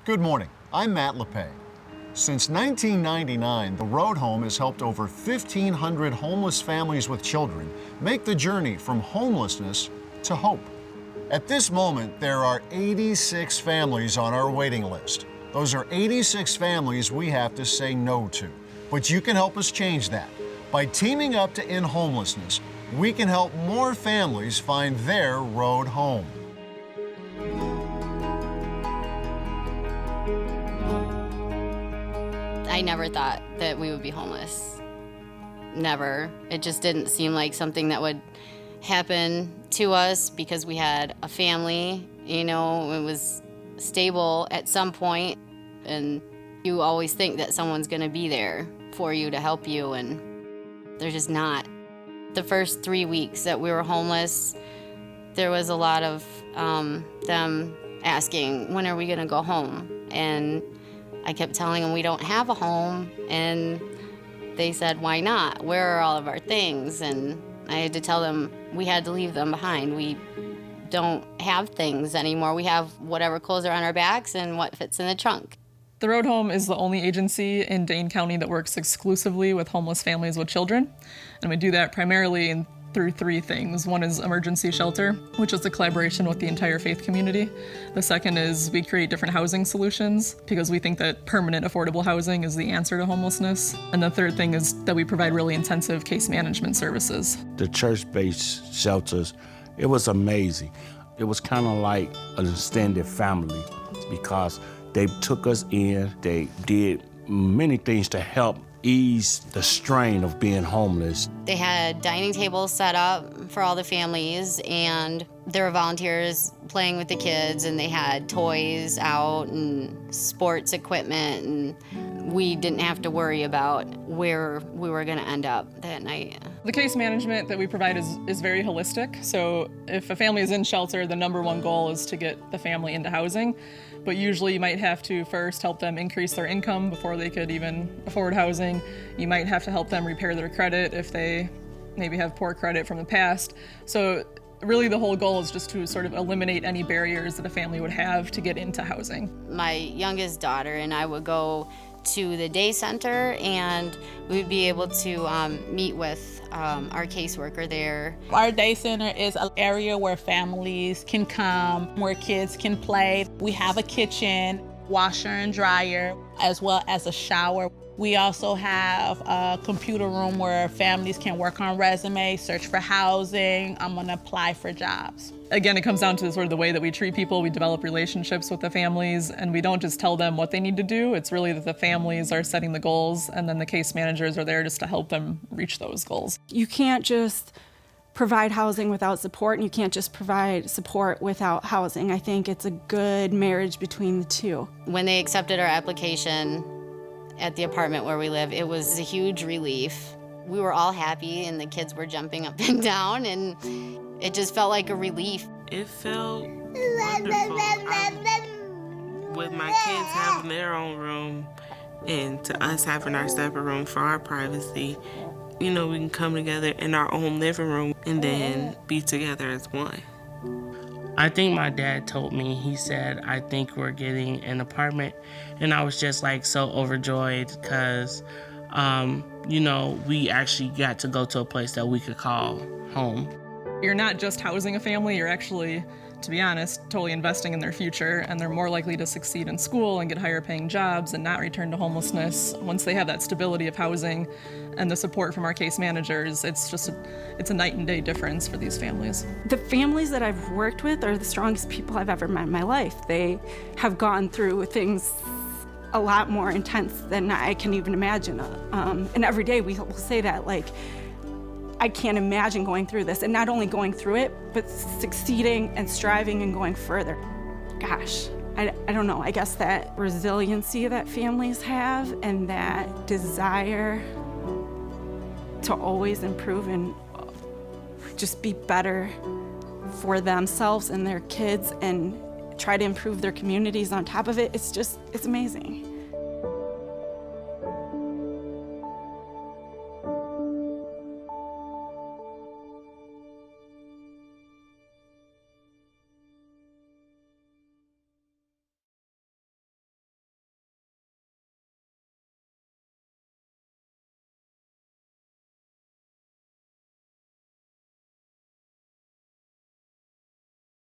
Good morning, I'm Matt LePay. Since 1999, the Road Home has helped over 1,500 homeless families with children make the journey from homelessness to hope. At this moment, there are 86 families on our waiting list. Those are 86 families we have to say no to. But you can help us change that. By teaming up to end homelessness, we can help more families find their road home. I never thought that we would be homeless. Never. It just didn't seem like something that would happen to us because we had a family, it was stable at some point, and you always think that someone's gonna be there for you to help you, and they're just not. The first 3 weeks that we were homeless, there was a lot of them asking, when are we gonna go home? And I kept telling them we don't have a home, and they said, why not? Where are all of our things? And I had to tell them we had to leave them behind. We don't have things anymore. We have whatever clothes are on our backs and what fits in the trunk. The Road Home is the only agency in Dane County that works exclusively with homeless families with children. And we do that primarily through three things. One is emergency shelter, which is a collaboration with the entire faith community. The second is we create different housing solutions because we think that permanent affordable housing is the answer to homelessness. And the third thing is that we provide really intensive case management services. The church-based shelters, it was amazing. It was kind of like an extended family because they took us in, they did many things to help ease the strain of being homeless. They had dining tables set up for all the families, and there were volunteers playing with the kids, and they had toys out and sports equipment, and we didn't have to worry about where we were gonna end up that night. The case management that we provide is very holistic. So if a family is in shelter, the number one goal is to get the family into housing. But usually you might have to first help them increase their income before they could even afford housing. You might have to help them repair their credit if they maybe have poor credit from the past. So really the whole goal is just to sort of eliminate any barriers that a family would have to get into housing. My youngest daughter and I would go to the day center, and we would be able to meet with our caseworker there. Our day center is an area where families can come, where kids can play. We have a kitchen, washer and dryer, as well as a shower. We also have a computer room where families can work on resumes, search for housing, and apply for jobs. Again, it comes down to sort of the way that we treat people. We develop relationships with the families, and we don't just tell them what they need to do. It's really that the families are setting the goals, and then the case managers are there just to help them reach those goals. You can't just provide housing without support, and you can't just provide support without housing. I think it's a good marriage between the two. When they accepted our application at the apartment where we live, it was a huge relief. We were all happy, and the kids were jumping up and down, and it just felt like a relief. It felt wonderful. With my kids having their own room and to us having our separate room for our privacy, we can come together in our own living room and then be together as one. I think my dad told me, he said, I think we're getting an apartment. And I was just like so overjoyed because, we actually got to go to a place that we could call home. You're not just housing a family, you're actually, to be honest, totally investing in their future, and they're more likely to succeed in school and get higher paying jobs and not return to homelessness once they have that stability of housing and the support from our case managers. It's a night and day difference for these families. The families that I've worked with are the strongest people I've ever met in my life. They have gone through things a lot more intense than I can even imagine. And every day we will say that, I can't imagine going through this, and not only going through it, but succeeding and striving and going further. Gosh, I don't know. I guess that resiliency that families have and that desire to always improve and just be better for themselves and their kids and try to improve their communities on top of it, it's amazing.